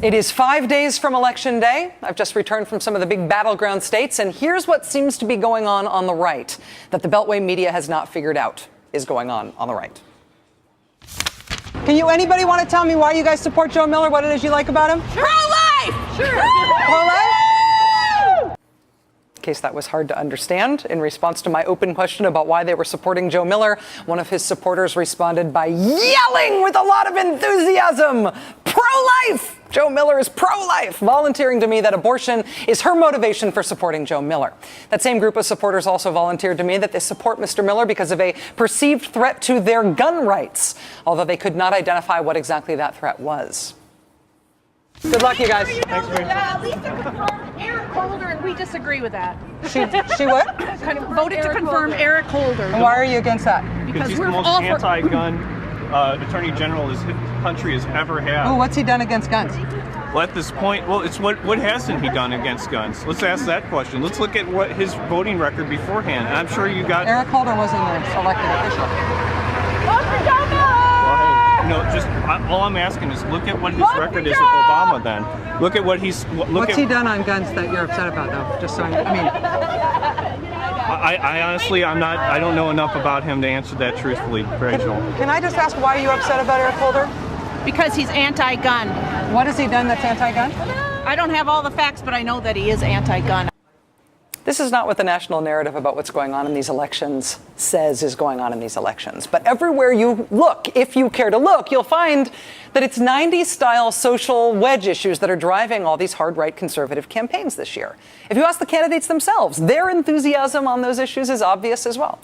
It is 5 days from Election Day. I've just returned from some of the big battleground states, and here's what seems to be going on the right that the Beltway media has not figured out is going on the right. Anybody want to tell me why you guys support Joe Miller, what it is you like about him? Pro-life! Sure. Pro-life? In case that was hard to understand, in response to my open question about why they were supporting Joe Miller, one of his supporters responded by yelling with a lot of enthusiasm, "Pro-life! Joe Miller is pro-life," volunteering to me that abortion is her motivation for supporting Joe Miller. That same group of supporters also volunteered to me that they support Mr. Miller because of a perceived threat to their gun rights, although they could not identify what exactly that threat was. Good luck, you guys. Thanks, Lisa confirmed Eric Holder, and we disagree with that. She what? Kind of voted to confirm Eric Holder. And why are you against that? Because he's the most anti-gun attorney general this country has ever had. Oh, what's he done against guns? Well, at this point, it's what hasn't he done against guns? Let's ask that question. Let's look at what his voting record beforehand. And I'm sure you got... Eric Holder wasn't an elected official. All I'm asking is look at what his record is with Obama then. Look at what he's... What's he done on guns that you're upset about, though? Just so I honestly, I don't know enough about him to answer that truthfully, Rachel. Can I just ask why are you upset about Eric Holder? Because he's anti-gun. What has he done that's anti-gun? I don't have all the facts, but I know that he is anti-gun. This is not what the national narrative about what's going on in these elections says is going on in these elections. But everywhere you look, if you care to look, you'll find that it's 90s-style social wedge issues that are driving all these hard-right conservative campaigns this year. If you ask the candidates themselves, their enthusiasm on those issues is obvious as well.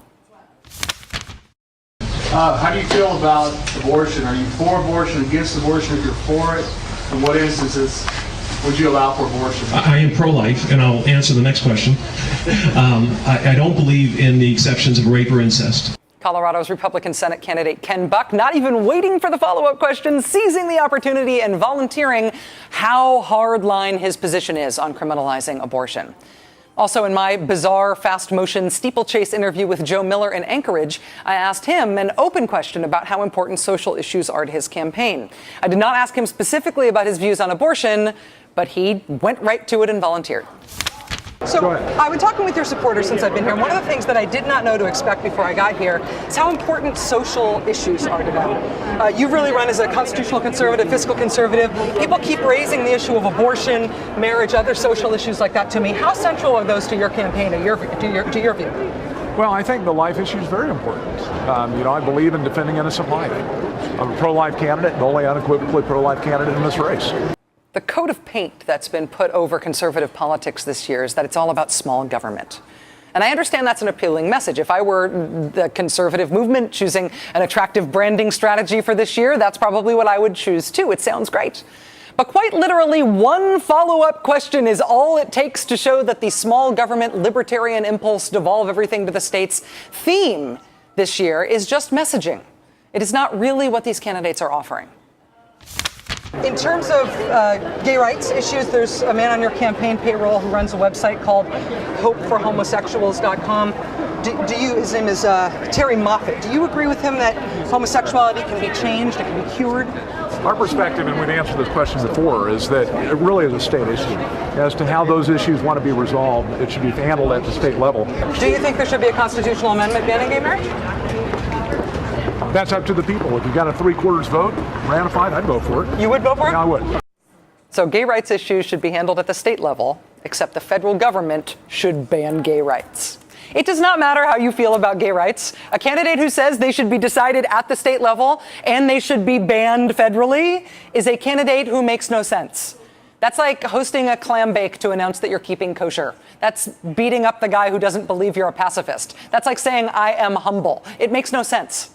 How do you feel about abortion? Are you for abortion, against abortion? If you're for it, in what instances would you allow for abortion? I am pro-life, and I'll answer the next question. I don't believe in the exceptions of rape or incest. Colorado's Republican Senate candidate Ken Buck, not even waiting for the follow-up question, seizing the opportunity and volunteering how hardline his position is on criminalizing abortion. Also, in my bizarre fast-motion steeplechase interview with Joe Miller in Anchorage, I asked him an open question about how important social issues are to his campaign. I did not ask him specifically about his views on abortion, but he went right to it and volunteered. So I've been talking with your supporters since I've been here. One of the things that I did not know to expect before I got here is how important social issues are to them. You really run as a constitutional conservative, fiscal conservative. People keep raising the issue of abortion, marriage, other social issues like that to me. How central are those to your campaign, to your view? Well, I think the life issue is very important. I believe in defending innocent life. I'm a pro-life candidate, the only unequivocally pro-life candidate in this race. The coat of paint that's been put over conservative politics this year is that it's all about small government. And I understand that's an appealing message. If I were the conservative movement choosing an attractive branding strategy for this year, that's probably what I would choose too. It sounds great. But quite literally, one follow-up question is all it takes to show that the small government libertarian impulse devolve everything to the states theme this year is just messaging. It is not really what these candidates are offering. In terms of gay rights issues, there's a man on your campaign payroll who runs a website called hopeforhomosexuals.com. His name is Terry Moffat. Do you agree with him that homosexuality can be changed, it can be cured? Our perspective, and we've answered this question before, is that it really is a state issue. As to how those issues want to be resolved, it should be handled at the state level. Do you think there should be a constitutional amendment banning gay marriage? That's up to the people. If you got a 3/4 vote ratified, I'd vote for it. You would vote for it? Yeah, I would. So gay rights issues should be handled at the state level, except the federal government should ban gay rights. It does not matter how you feel about gay rights. A candidate who says they should be decided at the state level and they should be banned federally is a candidate who makes no sense. That's like hosting a clam bake to announce that you're keeping kosher. That's beating up the guy who doesn't believe you're a pacifist. That's like saying, I am humble. It makes no sense.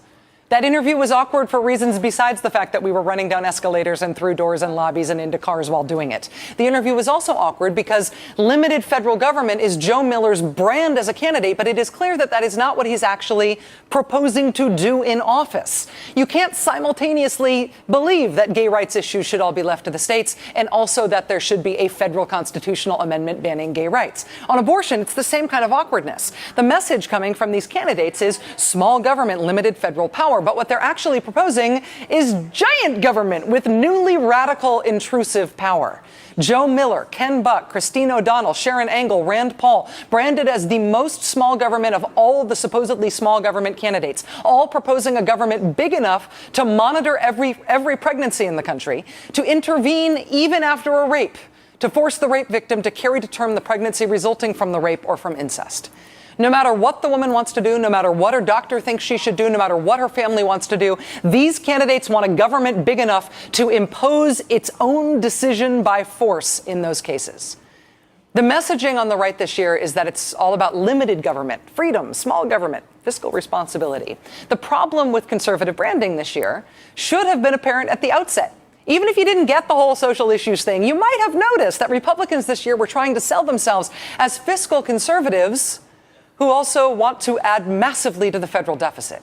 That interview was awkward for reasons besides the fact that we were running down escalators and through doors and lobbies and into cars while doing it. The interview was also awkward because limited federal government is Joe Miller's brand as a candidate, but it is clear that that is not what he's actually proposing to do in office. You can't simultaneously believe that gay rights issues should all be left to the states and also that there should be a federal constitutional amendment banning gay rights. On abortion, it's the same kind of awkwardness. The message coming from these candidates is small government, limited federal power. but what they're actually proposing is giant government with newly radical, intrusive power. Joe Miller, Ken Buck, Christine O'Donnell, Sharon Angle, Rand Paul, branded as the most small government of all of the supposedly small government candidates, all proposing a government big enough to monitor every pregnancy in the country, to intervene even after a rape, to force the rape victim to carry to term the pregnancy resulting from the rape or from incest. No matter what the woman wants to do, no matter what her doctor thinks she should do, no matter what her family wants to do, these candidates want a government big enough to impose its own decision by force in those cases. The messaging on the right this year is that it's all about limited government, freedom, small government, fiscal responsibility. The problem with conservative branding this year should have been apparent at the outset. Even if you didn't get the whole social issues thing, you might have noticed that Republicans this year were trying to sell themselves as fiscal conservatives who also want to add massively to the federal deficit.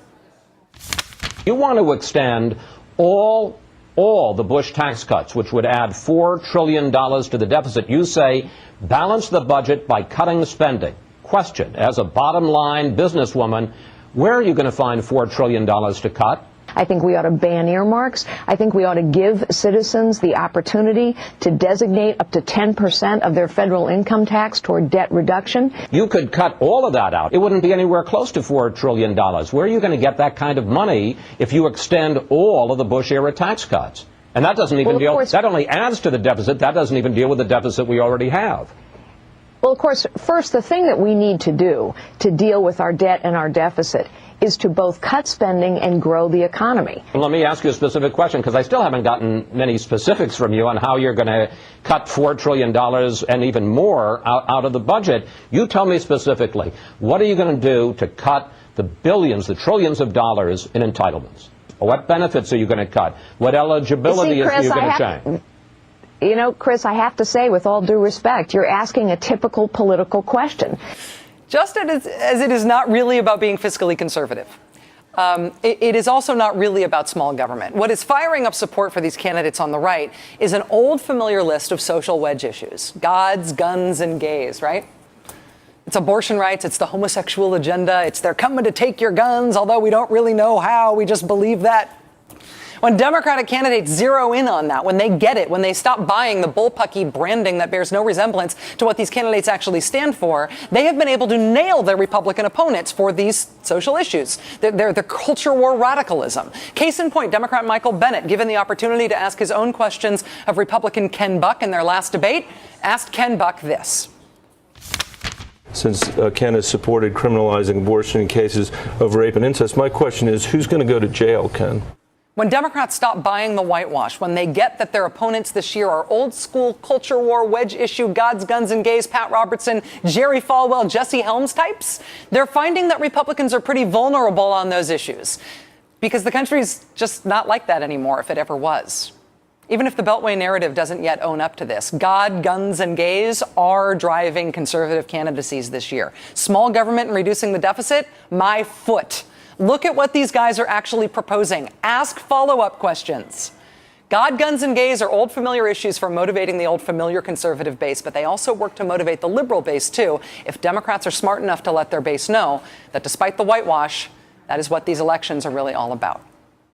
You want to extend all the Bush tax cuts, which would add $4 trillion to the deficit. You say balance the budget by cutting spending. Question, as a bottom line businesswoman, where are you going to find $4 trillion to cut? I think we ought to ban earmarks. I think we ought to give citizens the opportunity to designate up to 10% of their federal income tax toward debt reduction. You could cut all of that out. It wouldn't be anywhere close to $4 trillion. Where are you going to get that kind of money if you extend all of the Bush-era tax cuts? And that doesn't even that only adds to the deficit. That doesn't even deal with the deficit we already have. Well, of course, first, the thing that we need to do to deal with our debt and our deficit is to both cut spending and grow the economy. Well, let me ask you a specific question, because I still haven't gotten many specifics from you on how you're going to cut $4 trillion and even more out of the budget. You tell me specifically, what are you going to do to cut the billions, the trillions of dollars in entitlements? What benefits are you going to cut? What eligibility are you going to change? You know, Chris, I have to say, with all due respect, you're asking a typical political question. Just as it is not really about being fiscally conservative, it is also not really about small government. What is firing up support for these candidates on the right is an old familiar list of social wedge issues. Gods, guns, and gays, right? It's abortion rights, it's the homosexual agenda, it's they're coming to take your guns, although we don't really know how, we just believe that. When Democratic candidates zero in on that, when they get it, when they stop buying the bullpucky branding that bears no resemblance to what these candidates actually stand for, they have been able to nail their Republican opponents for these social issues, their culture war radicalism. Case in point, Democrat Michael Bennet, given the opportunity to ask his own questions of Republican Ken Buck in their last debate, asked Ken Buck this. Since Ken has supported criminalizing abortion in cases of rape and incest, my question is, who's going to go to jail, Ken? When Democrats stop buying the whitewash, when they get that their opponents this year are old school culture war, wedge issue, God's Guns and Gays, Pat Robertson, Jerry Falwell, Jesse Helms types, they're finding that Republicans are pretty vulnerable on those issues because the country's just not like that anymore, if it ever was. Even if the Beltway narrative doesn't yet own up to this, God, guns, and gays are driving conservative candidacies this year. Small government and reducing the deficit, my foot. Look at what these guys are actually proposing. Ask follow-up questions. God, guns, and gays are old familiar issues for motivating the old familiar conservative base, but they also work to motivate the liberal base too, if Democrats are smart enough to let their base know that despite the whitewash, that is what these elections are really all about.